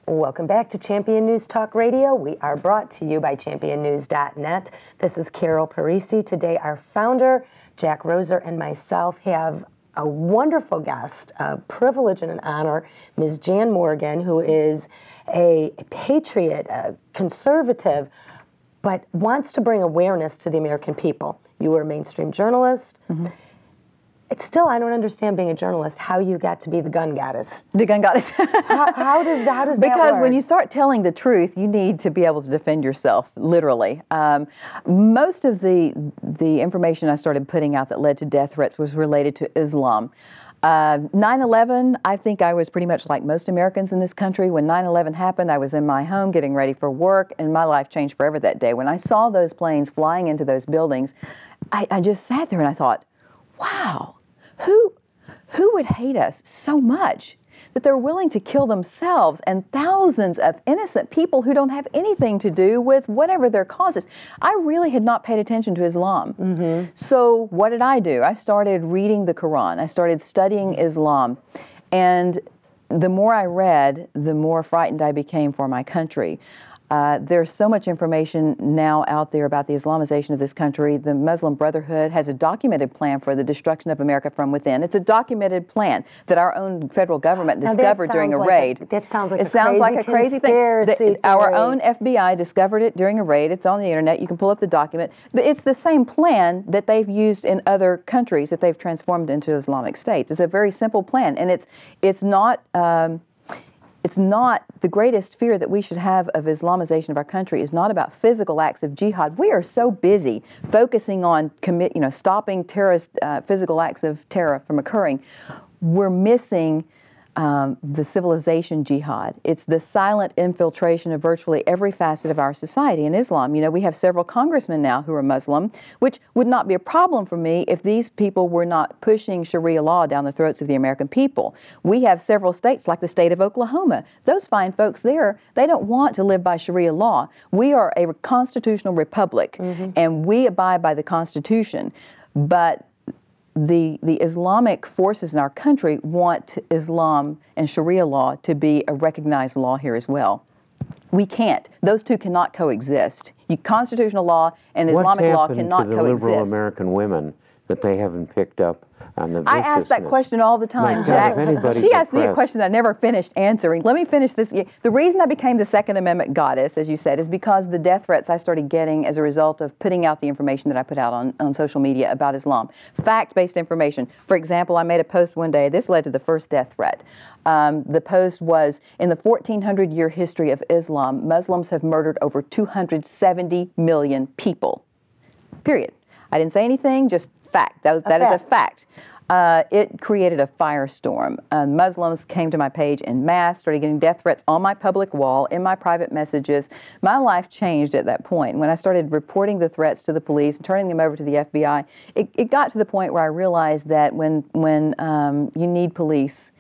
Welcome back to Champion News Talk Radio. We are brought to you by championnews.net. This is Carol Parisi. Today, our founder, Jack Roser, and myself have a wonderful guest, a privilege and an honor, Ms. Jan Morgan, who is a patriot, a conservative, but wants to bring awareness to the American people. You were a mainstream journalist. Mm-hmm. It's still, I don't understand being a journalist, how you got to be the gun goddess. The gun goddess. how does that work? Because when you start telling the truth, you need to be able to defend yourself, literally. Most of the information I started putting out that led to death threats was related to Islam. 9/11, I think I was pretty much like most Americans in this country. When 9/11 happened, I was in my home getting ready for work, and my life changed forever that day. When I saw those planes flying into those buildings, I just sat there and I thought, wow. Who would hate us so much that they're willing to kill themselves and thousands of innocent people who don't have anything to do with whatever their cause is? I really had not paid attention to Islam. Mm-hmm. So what did I do? I started reading the Quran. I started studying Islam. And the more I read, the more frightened I became for my country. There's so much information now out there about the Islamization of this country. The Muslim Brotherhood has a documented plan for the destruction of America from within. It's a documented plan that our own federal government discovered during a raid. That sounds like a crazy thing. Our own FBI discovered it during a raid. It's on the internet. You can pull up the document. But it's the same plan that they've used in other countries that they've transformed into Islamic states. It's a very simple plan, and it's not. It's not the greatest fear that we should have of Islamization of our country is not about physical acts of jihad. We are so busy focusing on stopping terrorist physical acts of terror from occurring. We're missing the civilization jihad. It's the silent infiltration of virtually every facet of our society in Islam. You know, we have several congressmen now who are Muslim, which would not be a problem for me if these people were not pushing Sharia law down the throats of the American people. We have several states, like the state of Oklahoma. Those fine folks there, they don't want to live by Sharia law. We are a constitutional republic, mm-hmm. and we abide by the Constitution. But the Islamic forces in our country want Islam and Sharia law to be a recognized law here as well. We can't. Those two cannot coexist. Constitutional law and Islamic law cannot coexist. What's happened to the liberal American women that they haven't picked up on the I ask that question all the time, Jack. She asked me a question that I never finished answering. Let me finish this. The reason I became the Second Amendment goddess, as you said, is because the death threats I started getting as a result of putting out the information that I put out on social media about Islam. Fact-based information. For example, I made a post one day. This led to the first death threat. The post was, in the 1400-year history of Islam, Muslims have murdered over 270 million people. Period. I didn't say anything, just fact. That is a fact. It created a firestorm. Muslims came to my page en masse, started getting death threats on my public wall, in my private messages. My life changed at that point. When I started reporting the threats to the police and turning them over to the FBI, it got to the point where I realized that when you need police,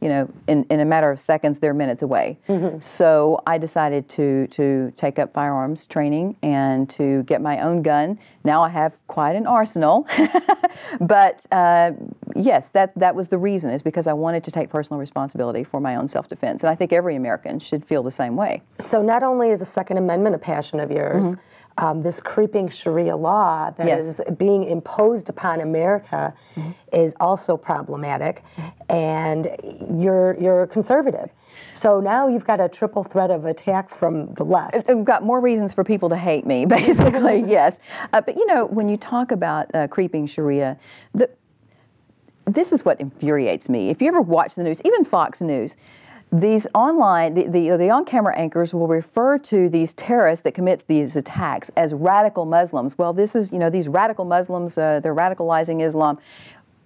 in a matter of seconds, they're minutes away. Mm-hmm. So I decided to take up firearms training and to get my own gun. Now I have quite an arsenal. But yes, that was the reason, is because I wanted to take personal responsibility for my own self-defense. And I think every American should feel the same way. So not only is the Second Amendment a passion of yours, mm-hmm. This creeping Sharia law that yes. is being imposed upon America mm-hmm. is also problematic, mm-hmm. and you're a conservative. So now you've got a triple threat of attack from the left. We've got more reasons for people to hate me, basically, yes. But when you talk about creeping Sharia, this is what infuriates me. If you ever watch the news, even Fox News, these online, the on-camera anchors will refer to these terrorists that commit these attacks as radical Muslims. Well, this is, these radical Muslims, they're radicalizing Islam.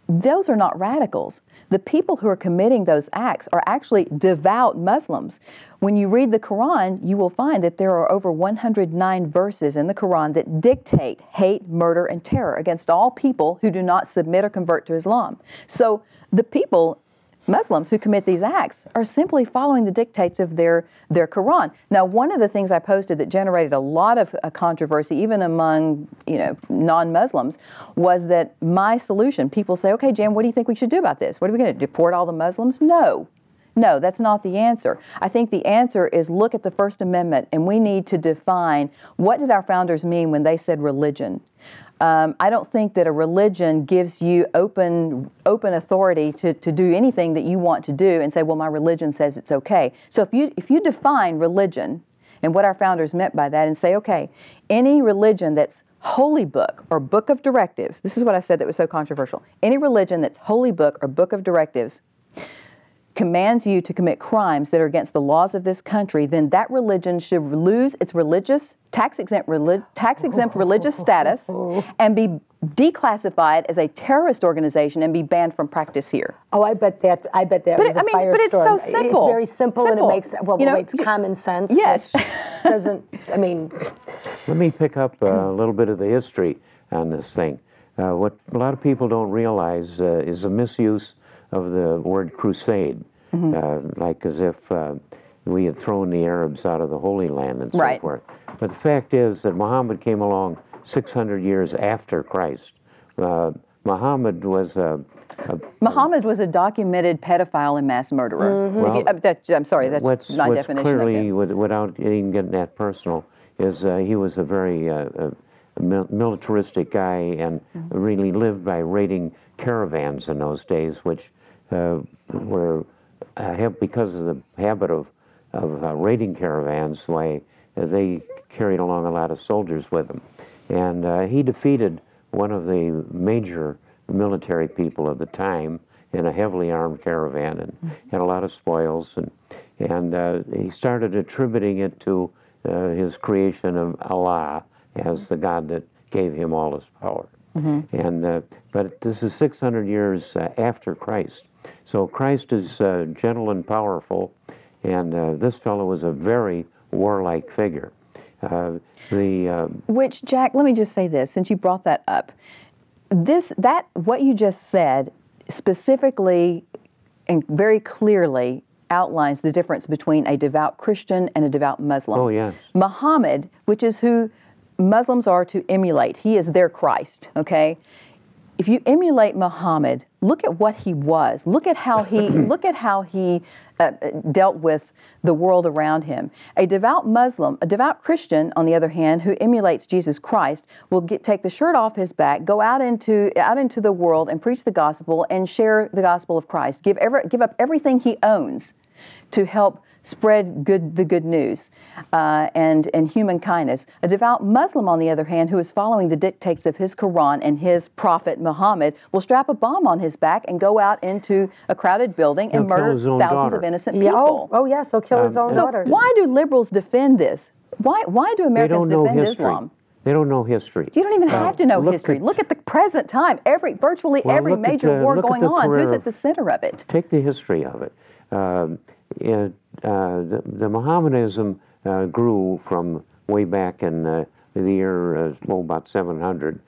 Those are not radicals. The people who are committing those acts are actually devout Muslims. When you read the Quran, you will find that there are over 109 verses in the Quran that dictate hate, murder, and terror against all people who do not submit or convert to Islam. So the people Muslims who commit these acts are simply following the dictates of their Quran. Now, one of the things I posted that generated a lot of controversy, even among non-Muslims, was that my solution. People say, "Okay, Jan, what do you think we should do about this? What are we going to deport all the Muslims?" No, that's not the answer. I think the answer is look at the First Amendment, and we need to define what did our founders mean when they said religion. I don't think that a religion gives you open authority to do anything that you want to do and say, well, my religion says it's okay. So if you define religion and what our founders meant by that and say, okay, any religion that's holy book or book of directives, this is what I said that was so controversial, any religion that's holy book or book of directives commands you to commit crimes that are against the laws of this country, then that religion should lose its tax-exempt religious status and be declassified as a terrorist organization and be banned from practice here. Oh, I bet that was a firestorm. But it's so simple. It's very simple. And it makes, it's common sense. Yes. Which doesn't, Let me pick up a little bit of the history on this thing. What a lot of people don't realize is a misuse of the word crusade, like as if we had thrown the Arabs out of the Holy Land and so forth. But the fact is that Muhammad came along 600 years after Christ. Muhammad was a documented pedophile and mass murderer. Well, I'm sorry, that's my definition clearly, of him. without even getting that personal, is he was a very militaristic guy and really lived by raiding caravans in those days, which were because of the habit of raiding caravans, why they carried along a lot of soldiers with them. And he defeated one of the major military people of the time in a heavily armed caravan and had a lot of spoils. And he started attributing it to his creation of Allah as the God that gave him all his power. But this is 600 years after Christ. So Christ is gentle and powerful, and this fellow was a very warlike figure. Which, Jack, let me just say this, since you brought that up. What you just said specifically and very clearly outlines the difference between a devout Christian and a devout Muslim. Oh, yes. Muhammad, which is who Muslims are to emulate, he is their Christ, okay? If you emulate Muhammad, look at what he was. Look at how he dealt with the world around him. A devout Muslim, a devout Christian, on the other hand, who emulates Jesus Christ, will take the shirt off his back, go out into the world and preach the gospel and share the gospel of Christ. Give up everything he owns to help spread the good news and human kindness. A devout Muslim, on the other hand, who is following the dictates of his Quran and his prophet Muhammad, will strap a bomb on his back and go out into a crowded building and murder thousands of innocent people. Oh yes, he'll kill his own daughter. So why do liberals defend this? Why do Americans defend Islam? They don't know history. You don't even have to know history. Look at the present time. Virtually every major war going on. Who's at the center of it? Take the history of it. The Mohammedanism grew from way back in the year about 700,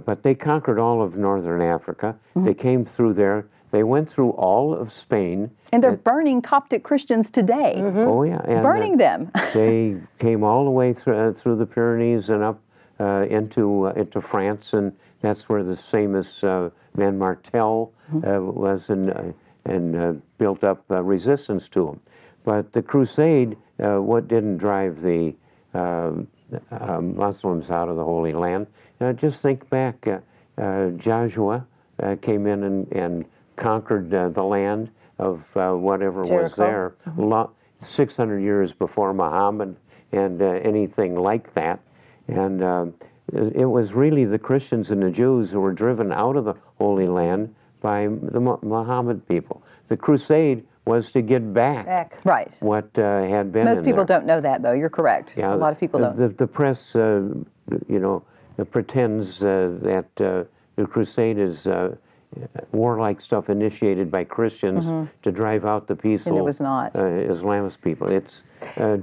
but they conquered all of northern Africa. They came through there. They went through all of Spain. And they're burning Coptic Christians today. Oh yeah, and, burning them. They came all the way through the Pyrenees and up into France, and that's where the famous man Martel was and built up resistance to him. But the crusade, what didn't drive the Muslims out of the Holy Land? Just think back, Joshua came in and conquered the land of whatever Jericho. was there 600 years before Muhammad and anything like that. And it was really the Christians and the Jews who were driven out of the Holy Land by the Muhammad people. The crusade was to get back right. what had been. Most people don't know that, though. You're correct. Yeah, a lot of people don't. The press, pretends that the crusade is warlike stuff initiated by Christians to drive out the peaceful And it was not. Islamist people. It's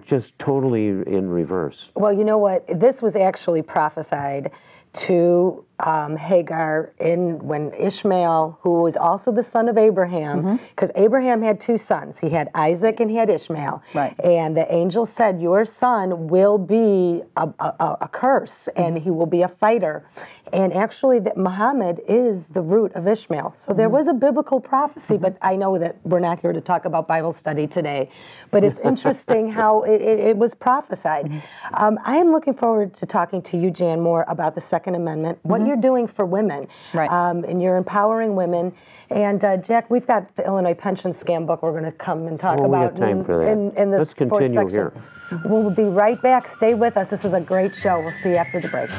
just totally in reverse. Well, you know what? This was actually prophesied to Hagar when Ishmael, who was also the son of Abraham, because Abraham had two sons. He had Isaac and he had Ishmael. Right. And the angel said, your son will be a curse and he will be a fighter. And actually, that Muhammad is the root of Ishmael. So there was a biblical prophecy, but I know that we're not here to talk about Bible study today. But it's interesting how it was prophesied. I am looking forward to talking to you, Jan, more about the Second Amendment, what you're doing for women, right. And you're empowering women. And Jack, we've got the Illinois Pension Scam book we're going to come and talk about. We have time for that. In the Let's continue here. We'll be right back. Stay with us. This is a great show. We'll see you after the break.